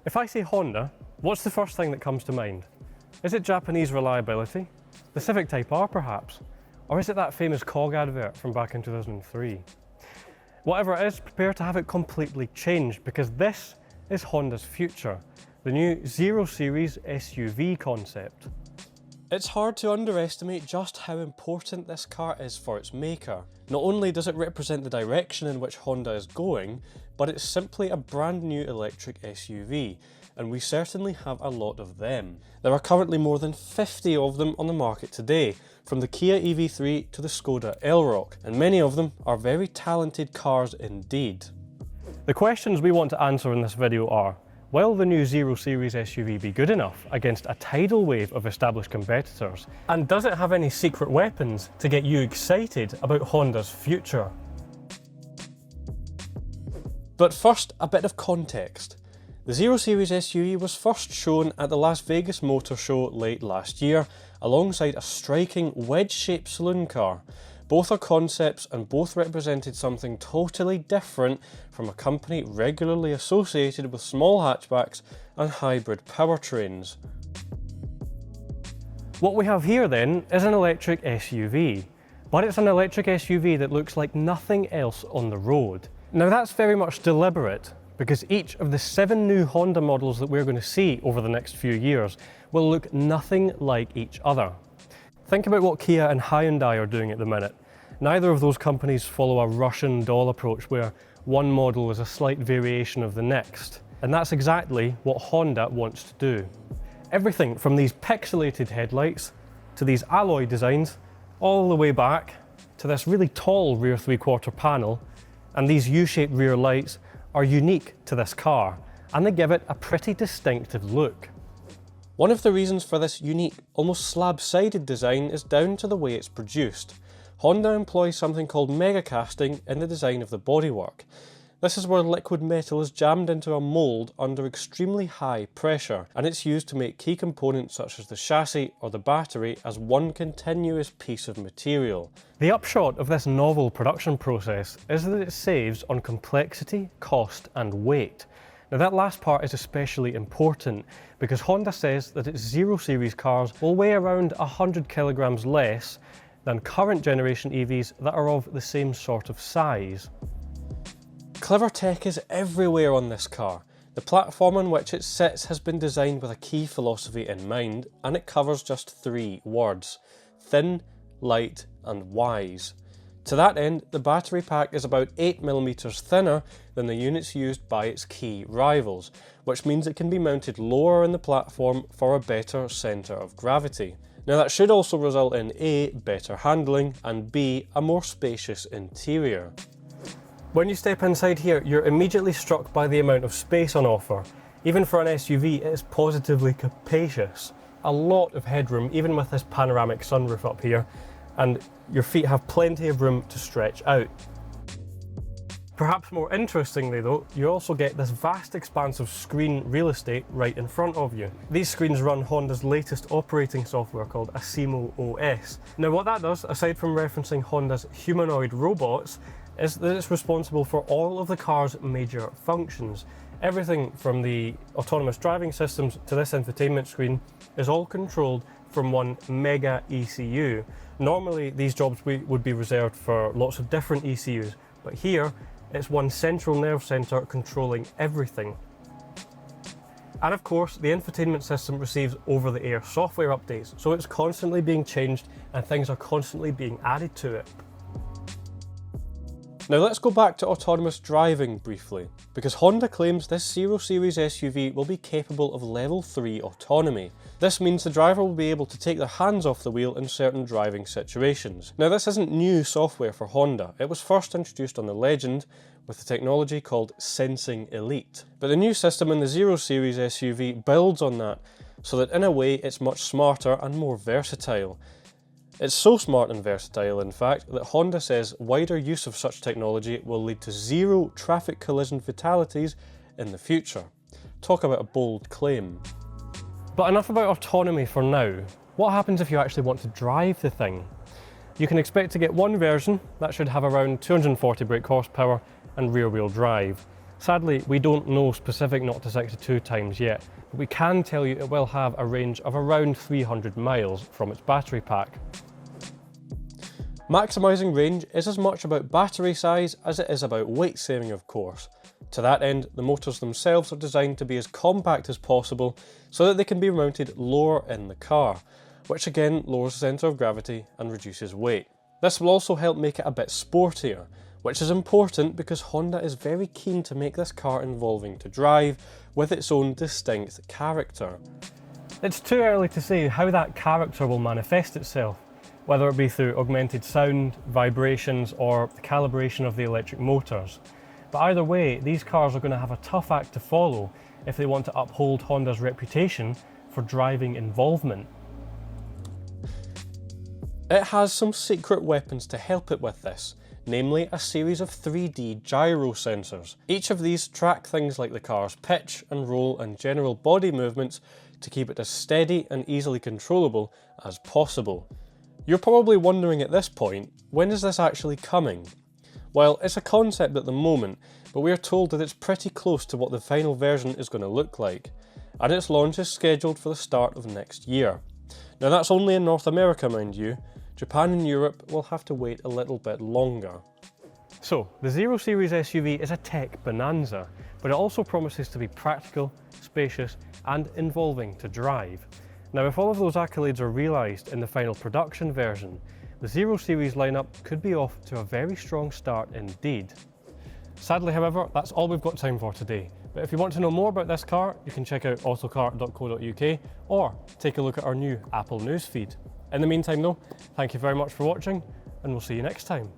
If I say Honda, what's the first thing that comes to mind? Is it Japanese reliability? The Civic Type R perhaps? Or is it that famous COG advert from back in 2003? Whatever it is, prepare to have it completely changed, because this is Honda's future, the new 0 Series SUV concept. It's hard to underestimate just how important this car is for its maker. Not only does it represent the direction in which Honda is going, but it's simply a brand new electric SUV, and we certainly have a lot of them. There are currently more than 50 of them on the market today, from the Kia EV3 to the Skoda Elroq, and many of them are very talented cars indeed. The questions we want to answer in this video are: will the new 0 Series SUV be good enough against a tidal wave of established competitors? And does it have any secret weapons to get you excited about Honda's future? But first, a bit of context. The 0 Series SUV was first shown at the Las Vegas Motor Show late last year, alongside a striking wedge-shaped saloon car. Both are concepts and both represented something totally different from a company regularly associated with small hatchbacks and hybrid powertrains. What we have here then is an electric SUV, but it's an electric SUV that looks like nothing else on the road. Now that's very much deliberate, because each of the 7 new Honda models that we're going to see over the next few years will look nothing like each other. Think about what Kia and Hyundai are doing at the minute. Neither of those companies follow a Russian doll approach where one model is a slight variation of the next. And that's exactly what Honda wants to do. Everything from these pixelated headlights, to these alloy designs, all the way back to this really tall rear 3/4 panel, and these U-shaped rear lights are unique to this car, and they give it a pretty distinctive look. One of the reasons for this unique, almost slab-sided design is down to the way it's produced. Honda employs something called mega casting in the design of the bodywork. This is where liquid metal is jammed into a mould under extremely high pressure, and it's used to make key components such as the chassis or the battery as one continuous piece of material. The upshot of this novel production process is that it saves on complexity, cost and weight. Now that last part is especially important because Honda says that its 0 Series cars will weigh around 100 kilograms less than current generation EVs that are of the same sort of size. Clever tech is everywhere on this car. The platform on which it sits has been designed with a key philosophy in mind, and it covers just 3 words: thin, light and wise. To that end, the battery pack is about 8mm thinner than the units used by its key rivals, which means it can be mounted lower in the platform for a better centre of gravity. Now that should also result in A, better handling, and B, a more spacious interior. When you step inside here, you're immediately struck by the amount of space on offer. Even for an SUV, it is positively capacious. A lot of headroom, even with this panoramic sunroof up here, and your feet have plenty of room to stretch out. Perhaps more interestingly though, you also get this vast expanse of screen real estate right in front of you. These screens run Honda's latest operating software called Asimo OS. Now what that does, aside from referencing Honda's humanoid robots, is that it's responsible for all of the car's major functions. Everything from the autonomous driving systems to this infotainment screen is all controlled from one mega ECU. Normally these jobs would be reserved for lots of different ECUs, but here it's one central nerve centre controlling everything. And of course, the infotainment system receives over-the-air software updates, so it's constantly being changed and things are constantly being added to it. Now let's go back to autonomous driving briefly, because Honda claims this 0 Series SUV will be capable of level 3 autonomy. This means the driver will be able to take their hands off the wheel in certain driving situations. Now this isn't new software for Honda, it was first introduced on the Legend with the technology called Sensing Elite. But the new system in the 0 Series SUV builds on that, so that in a way it's much smarter and more versatile. It's so smart and versatile, in fact, that Honda says wider use of such technology will lead to 0 traffic collision fatalities in the future. Talk about a bold claim. But enough about autonomy for now. What happens if you actually want to drive the thing? You can expect to get one version that should have around 240 brake horsepower and rear-wheel drive. Sadly, we don't know specific 0 to 62 times yet, but we can tell you it will have a range of around 300 miles from its battery pack. Maximising range is as much about battery size as it is about weight saving, of course. To that end, the motors themselves are designed to be as compact as possible so that they can be mounted lower in the car, which again lowers the centre of gravity and reduces weight. This will also help make it a bit sportier, which is important because Honda is very keen to make this car involving to drive with its own distinct character. It's too early to say how that character will manifest itself, whether it be through augmented sound, vibrations, or the calibration of the electric motors. But either way, these cars are going to have a tough act to follow if they want to uphold Honda's reputation for driving involvement. It has some secret weapons to help it with this, namely a series of 3D gyro sensors. Each of these track things like the car's pitch and roll and general body movements to keep it as steady and easily controllable as possible. You're probably wondering at this point, when is this actually coming? Well, it's a concept at the moment, but we are told that it's pretty close to what the final version is going to look like, and its launch is scheduled for the start of next year. Now that's only in North America, mind you. Japan and Europe will have to wait a little bit longer. So, the Zero Series SUV is a tech bonanza, but it also promises to be practical, spacious, and involving to drive. Now, if all of those accolades are realised in the final production version, the Zero Series lineup could be off to a very strong start indeed. Sadly, however, that's all we've got time for today. But if you want to know more about this car, you can check out autocar.co.uk or take a look at our new Apple News feed. In the meantime though, thank you very much for watching, and we'll see you next time.